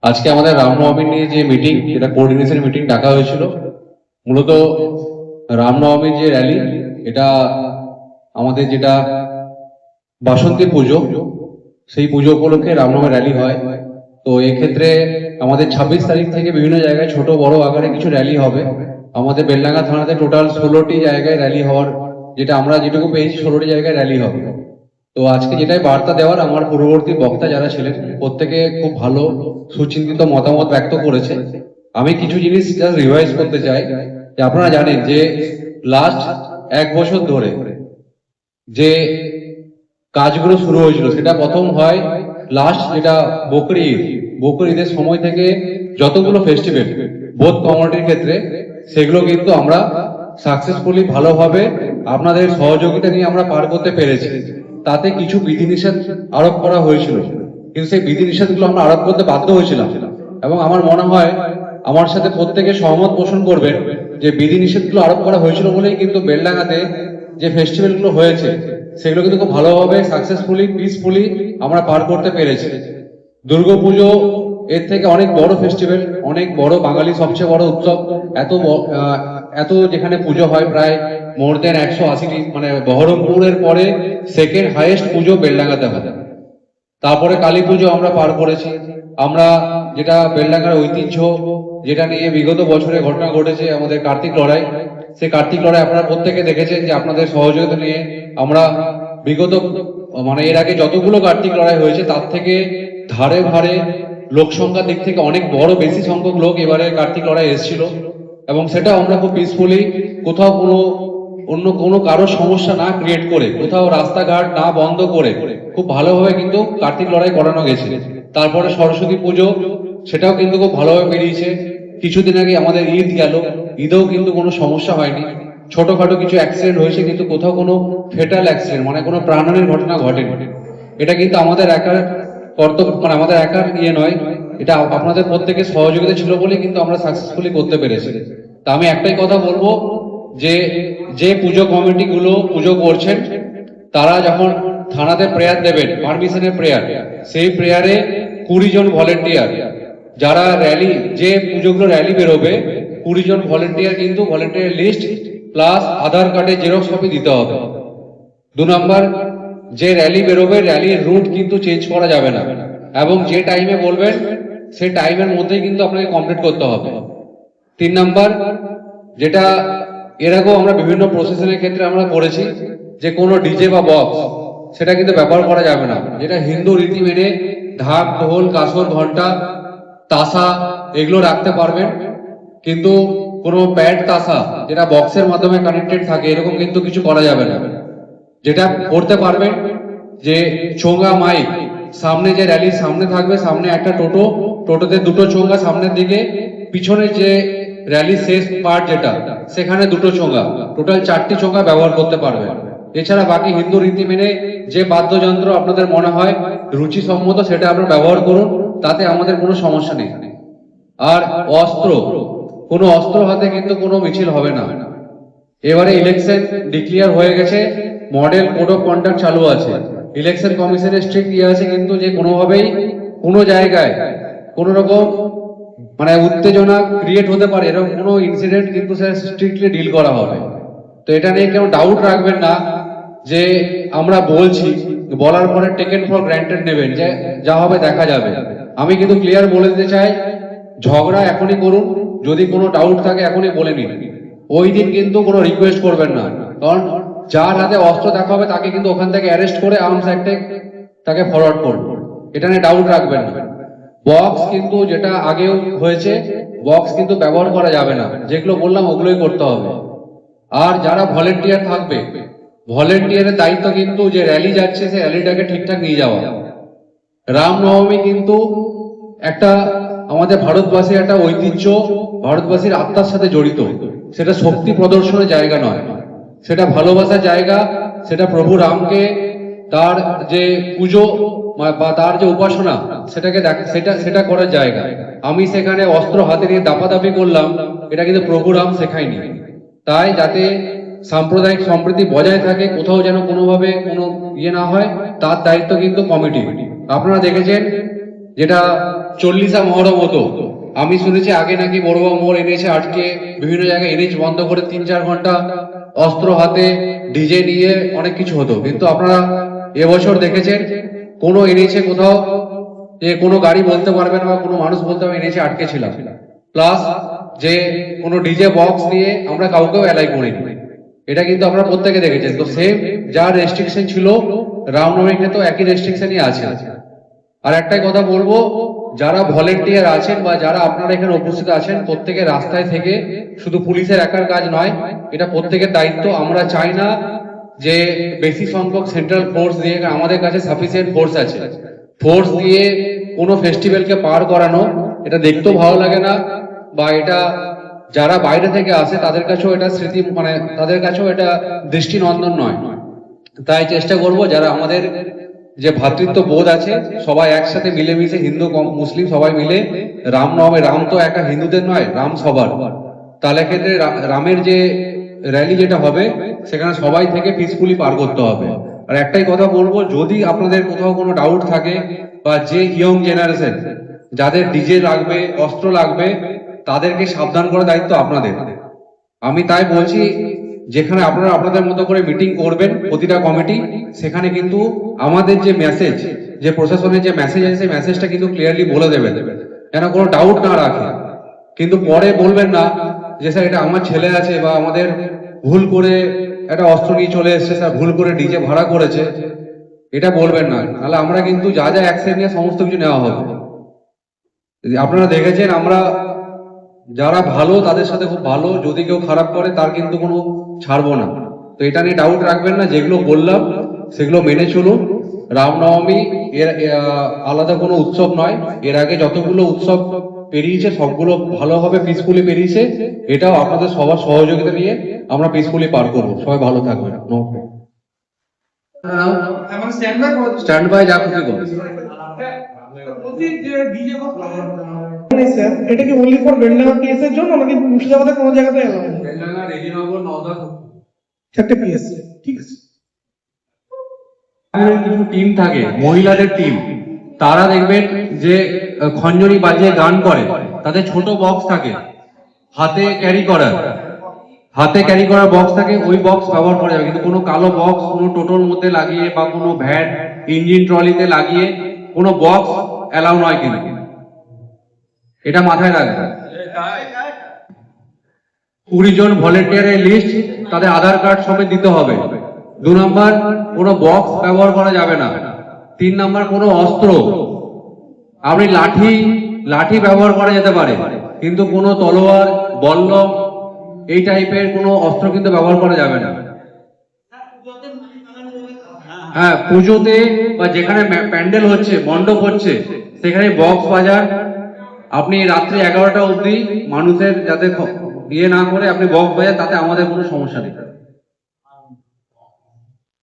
আজকে আমাদের রামনবমী নিয়ে যে মিটিং, যেটা কোঅর্ডিনেশন মিটিং ডাকা হয়েছিল, মূলত রামনবমীর যে র্যালি, এটা আমাদের যেটা বাসন্তী পুজো, সেই পুজো উপলক্ষে রামনবমী র্যালি হয়। তো এক্ষেত্রে আমাদের 26 তারিখ থেকে বিভিন্ন জায়গায় ছোট বড় আকারে কিছু র্যালি হবে। আমাদের বেলডাঙ্গা থানাতে টোটাল 16টি জায়গায় র্যালি হওয়ার, যেটা আমরা যেটুকু পেয়েছি 16টি জায়গায় র্যালি হবে। তো আজকে যেটাই বার্তা দেওয়ার, আমার পূর্ববর্তী বক্তা যারা ছিলেন প্রত্যেকে খুব ভালো সুচিন্তিত মতামত ব্যক্ত করেছে। আমি কিছু জিনিস জাস্ট রিভাইজ করতে চাই। যে আপনারা জানেন যে লাস্ট 1 বছর ধরে যে কাজগুলো শুরু হয়েছিল, সেটা প্রথম হয় লাস্ট যেটা বকরি ঈদের সময় থেকে যতগুলো ফেস্টিভ্যাল বোধ কমিউনিটির ক্ষেত্রে, সেগুলো কিন্তু আমরা সাকসেসফুলি ভালোভাবে আপনাদের সহযোগিতা নিয়ে আমরা পার করতে পেরেছি। তাতে কিছু বিধিনিষেধ আরোপ করা হয়েছিল, কিন্তু সেই বিধিনিষেধগুলো আমরা আরোপ করতে বাধ্য হয়েছিলাম। এবং আমার মনে হয় আমার সাথে প্রত্যেকে সহমত পোষণ করবেন যে বিধিনিষেধগুলো আরোপ করা হয়েছিল বলেই কিন্তু বেলডাঙ্গাতে যে ফেস্টিভ্যালগুলো হয়েছে সেগুলো কিন্তু খুব ভালোভাবে সাকসেসফুলি পিসফুলি আমরা পার করতে পেরেছি। দুর্গাপুজো এর থেকে অনেক বড় ফেস্টিভ্যাল, অনেক বড়, বাঙালি সবচেয়ে বড় উৎসব। এত যেখানে পুজো হয়, প্রায় মোর দেন 180টি, মানে বহরমপুরের পরে সেকেন্ড হাইয়েস্ট পুজো বেলডাঙ্গাতে হয়। তারপরে কালী পুজো আমরা পার করেছি। আমরা যেটা বেলডাঙ্গার ঐতিহ্য, যেটা নিয়ে বিগত বছরে ঘটনা ঘটেছে, আমাদের কার্তিক লড়াই, সেই কার্তিক লড়াই আপনারা প্রত্যেকে দেখেছেন যে আপনাদের সহযোগিতা নিয়ে আমরা বিগত, মানে এর আগে যতগুলো কার্তিক লড়াই হয়েছে তার থেকে ধারে ধারে লোক সংখ্যার দিক থেকে অনেক বড়, বেশি সংখ্যক লোক এবারে কার্তিক লড়াই এসেছিল। এবং সেটা আমরা খুব পিসফুলি, কোথাও অন্য কোনো কারো সমস্যা না ক্রিয়েট করে, কোথাও রাস্তাঘাট না বন্ধ করে খুব ভালোভাবে কিন্তু কার্তিক লড়াই করানো গেছে। তারপরে সরস্বতী পুজো, সেটাও কিন্তু খুব ভালোভাবে বেরিয়েছে। কিছুদিন আগে আমাদের ঈদ গেল, ঈদেও কিন্তু কোনো সমস্যা হয়নি। ছোটখাটো কিছু অ্যাক্সিডেন্ট হয়েছে, কিন্তু কোথাও কোনো ফেটাল অ্যাক্সিডেন্ট, মানে কোনো প্রাণহানির ঘটনা ঘটেনি। এটা কিন্তু আমাদের একার কর্তব্য, মানে আমাদের একার ইয়ে নয়, এটা আপনাদের প্রত্যেকের সহযোগিতা ছিল বলেই কিন্তু আমরা সাকসেসফুলি করতে পেরেছি। তা আমি একটাই কথা বলবো, যে পুজো কমিটি গুলো পুজো করছেন, তারা যখন থানাতে প্রেয়ার দেবেন, পারমিশনের প্রেয়ার, সেই প্রেয়ারে 20 জন ভলেন্টিয়ার, যারা র্যালি, যে পুজোগুলো র্যালি বেরোবে, 20 জন ভলেন্টিয়ার কিন্তু ভলেন্টিয়ার লিস্ট প্লাস আধার কার্ডের জেরক্স কপি দিতে হবে। 2 নম্বর, যে র্যালি বেরোবে, র্যালির রুট কিন্তু চেঞ্জ করা যাবে না, এবং যে টাইমে বলবেন সেই টাইমের মধ্যেই কিন্তু আপনাকে কমপ্লিট করতে হবে। 3 নম্বর, যেটা এর আগেও আমরা বিভিন্ন প্রসেশনের ক্ষেত্রে আমরা করেছি, যে কোনো ডিজে বা বক্স সেটা কিন্তু ব্যবহার করা যাবে না। যেটা হিন্দু রীতি মেনে ঢাক, ঢোল, কাসর, ঘন্টা, তাসা এগুলো রাখতে পারবেন, কিন্তু কোনো প্যাড তাসা যেটা বক্সের মাধ্যমে কানেক্টেড থাকে, এরকম কিন্তু কিছু করা যাবে না। যেটা করতে পারবেন, যে চোঙ্গা মাইক, সামনে যে র্যালির সামনে থাকবে, সামনে একটা টোটোতে 2টো চোঙ্গা সামনের দিকে, পিছনে যে র্যালি শেষ পার্ট যেটা, সেখানে 2টো চোঙ্গা, টোটাল 4টি চোঙ্গা ব্যবহার করতে পারবে। এছাড়া বাকি হিন্দু রীতি মেনে যে বাদ্যযন্ত্র আপনাদের মনে হয় রুচিসম্মত, সেটা আপনারা ব্যবহার করুন, তাতে আমাদের কোনো সমস্যা নেই। আর অস্ত্র, কোনো অস্ত্র হাতে কিন্তু কোনো মিছিল হবে না। এবারে ইলেকশন ডিক্লেয়ার হয়ে গেছে, মডেল কোড অফ কন্ডাক্ট চালু আছে, ইলেকশন কমিশনের স্ট্রিক্ট ইয়ে আছে, কিন্তু যে কোনোভাবেই কোনো জায়গায় কোনো রকম মানে উত্তেজনা ক্রিয়েট হতে পারে এরকম কোনো ইনসিডেন্ট কিন্তু স্যার স্ট্রিক্টলি ডিল করা হবে। তো এটা নিয়ে কেউ ডাউট রাখবেন না, যে আমরা বলছি, বলার পরে টেকেন ফর গ্রান্টেড নেবেন, যে যা হবে দেখা যাবে। আমি কিন্তু ক্লিয়ার বলে দিতে চাই, ঝগড়া এখনই করুন, যদি কোনো ডাউট থাকে এখনই বলে নিন। ওই দিন কিন্তু কোনো রিকোয়েস্ট করবেন না, কারণ যার হাতে অস্ত্র দেখা হবে তাকে কিন্তু ওখান থেকে অ্যারেস্ট করে আর্মস অ্যাক্টে তাকে ফরওয়ার্ড করবো, এটা নিয়ে ডাউট রাখবেন না। বক্স কিন্তু যেটা আগেও হয়েছে, বক্স কিন্তু ব্যবহার করা যাবে না, যেগুলো বললাম ওগুলোই করতে হবে। আর যারা ভলেন্টিয়ার থাকবে, ভলেন্টিয়ারের দায়িত্ব কিন্তু যে র্যালি যাচ্ছে সেই র্যালিটাকে ঠিকঠাক নিয়ে যাওয়া। রামনবমী কিন্তু একটা আমাদের ভারতবাসীর একটা ঐতিহ্য, ভারতবাসীর আত্মার সাথে জড়িত। সেটা শক্তি প্রদর্শনের জায়গা নয়, সেটা ভালোবাসার জায়গা, সেটা প্রভু রামকে তার যে পুজো বা তার যে উপাসনা, সেটাকে সেটা করার জায়গা। আমি সেখানে অস্ত্র হাতে নিয়ে দাপাদাপি করলাম, এটা কিন্তু প্রভু রাম শেখায়নি। তাই যাতে সাম্প্রদায়িক সম্প্রীতি বজায় থাকে, কোথাও যেন কোনোভাবে কোনো ইয়ে না হয়, তার দায়িত্ব কিন্তু কমিটি। আপনারা দেখেছেন যেটা চল্লিশা মহরম হতো, আমি শুনেছি আগে নাকি বড়ুয়া মোড় এনেছে আটকে, বিভিন্ন জায়গায় এনএইচ বন্ধ করে 3-4 ঘন্টা অস্ত্র হাতে ডিজে নিয়ে অনেক কিছু হতো। কিন্তু আপনারা এবছর দেখেছেন কোনো এনেছে কোথাও যে কোনো গাড়ি বলতে পারবে না বা কোনো মানুষ বলতে পারবে এনেছে আটকে ছিলাম। প্লাস যে কোনো ডিজে বক্স নিয়ে আমরা কাউকেও অ্যালাই করিনি, এটা কিন্তু আপনারা প্রত্যেকে দেখেছেন। তো সেম যা রেস্ট্রিকশন ছিল রামনবমীতে তো একই রেস্ট্রিকশনই আছে। আর একটাই কথা বলবো, যারা ভলেন্টিয়ার আছেন বা যারা আপনারা এখানে উপস্থিত আছেন, প্রত্যেকের রাস্তায় থেকে, শুধু পুলিশের একার কাজ নয়, এটা প্রত্যেকের দায়িত্ব। আমরা চাই না যে বেশি সংখ্যক সেন্ট্রাল ফোর্স দিয়ে, আমাদের কাছে সাফিসিয়েন্ট ফোর্স আছে, ফোর্স দিয়ে কোনো ফেস্টিভ্যালকে পার করানো এটা দেখতেও ভালো লাগে না, বা এটা যারা বাইরে থেকে আসে তাদের কাছেও এটা স্মৃতি, মানে তাদের কাছেও এটা দৃষ্টিনন্দন নয়। তাই চেষ্টা করব যারা আমাদের যে ভ্রাতৃত্ব বোধ আছে সবাই একসাথে মিলেমিশে, হিন্দু মুসলিম সবাই মিলে রামনবমী, রাম তো একা হিন্দুদের নয়, রাম সবার, তাহলে ক্ষেত্রে রামের যে র্যালি যেটা হবে সেখানে সবাই থেকে পিসফুলি পার করতে হবে। আর একটাই কথা বলবো, যদি আপনাদের কোথাও কোনো ডাউট থাকে বা যে ইয়ং জেনারেশন যাদের ডিজে লাগবে, অস্ত্র লাগবে, তাদেরকে সাবধান করার দায়িত্ব আপনাদের। আমি তাই বলছি, যেখানে আপনারা আপনাদের মতো করে মিটিং করবেন প্রতিটা কমিটি, সেখানে কিন্তু আমাদের যে মেসেজ, যে প্রশাসনের যে মেসেজ আছে সেই মেসেজটা কিন্তু ক্লিয়ারলি বলে দেবেন, যেন কোনো ডাউট না রাখে। কিন্তু পরে বলবেন না যে স্যার এটা আমার ছেলে আছে বা আমাদের ভুল করে একটা অস্ত্র নিয়ে চলে এসছে, স্যার ভুল করে ডিজে ভাড়া করেছে, এটা বলবেন না, তাহলে আমরা কিন্তু যা যা অ্যাকশন নিয়ে সমস্ত কিছু নেওয়া হবে। আপনারা দেখেছেন আমরা যারা ভালো তাদের সাথে খুব ভালো, যদি কেউ খারাপ করে তার কিন্তু কোনো ছাড়বো না। তো এটা নিয়ে ডাউট রাখবেন না, যেগুলো বললাম সেগুলো মেনে চলুন। রামনবমী এর আলাদা কোনো উৎসব নয়, এর আগে যতগুলো উৎসব পেরিয়েছে সবগুলো ভালোভাবে পিসফুলি পেরিয়েছে, এটাও আপনাদের সবার সহযোগিতা নিয়ে আমরা পিসফুলি পার করবো। সবাই ভালো থাকবেন। স্ট্যান্ড বাই, যা খুশি করুন। স্যার এটা কি ওনলি ফর বেলডাঙ্গা পিএস এর জন্য নাকি মুর্শিদাবাদের কোনো জায়গাতে এলাও? বেলডাঙ্গা, রেজিনগর, নওদা, চারটে পিএস, ঠিক আছে। কিছু টিম থাকে, মহিলাদের টিম, তারা দেখবেন যে খঞ্জনি বাজিয়ে গান করে, তাদের ছোট বক্স থাকে হাতে ক্যারি করার বক্স থাকে, ওই বক্স ব্যবহার করা যাবে। কিন্তু কোনো কালো বক্স কোনো টোটোর মধ্যে লাগিয়ে বা কোনো ভ্যান ইঞ্জিন ট্রলিতে লাগিয়ে কোনো বক্স অ্যালাউ নয়, কিন্তু এটা মাথায় রাখবেন। 20 জন ভলেন্টিয়ারের লিস্ট, তাদের আধার কার্ড সমেত দিতে হবে। 2 নম্বর, কোনো বক্স ব্যবহার করা যাবে না। 3 নম্বর, কোনো অস্ত্র, আপনি লাঠি ব্যবহার করা যেতে পারে, কিন্তু কোনো তলোয়ার, বল্লম এই টাইপের কোনো অস্ত্র কিন্তু ব্যবহার করা যাবে না। হ্যাঁ, পুজোতে বা যেখানে প্যান্ডেল হচ্ছে, মণ্ডপ হচ্ছে, সেখানে বক্স বাজার আপনি রাত্রি 11টা অবধি মানুষের যাতে ইয়ে না করে আপনি বক্স বাজার, তাতে আমাদের কোনো সমস্যা নেই।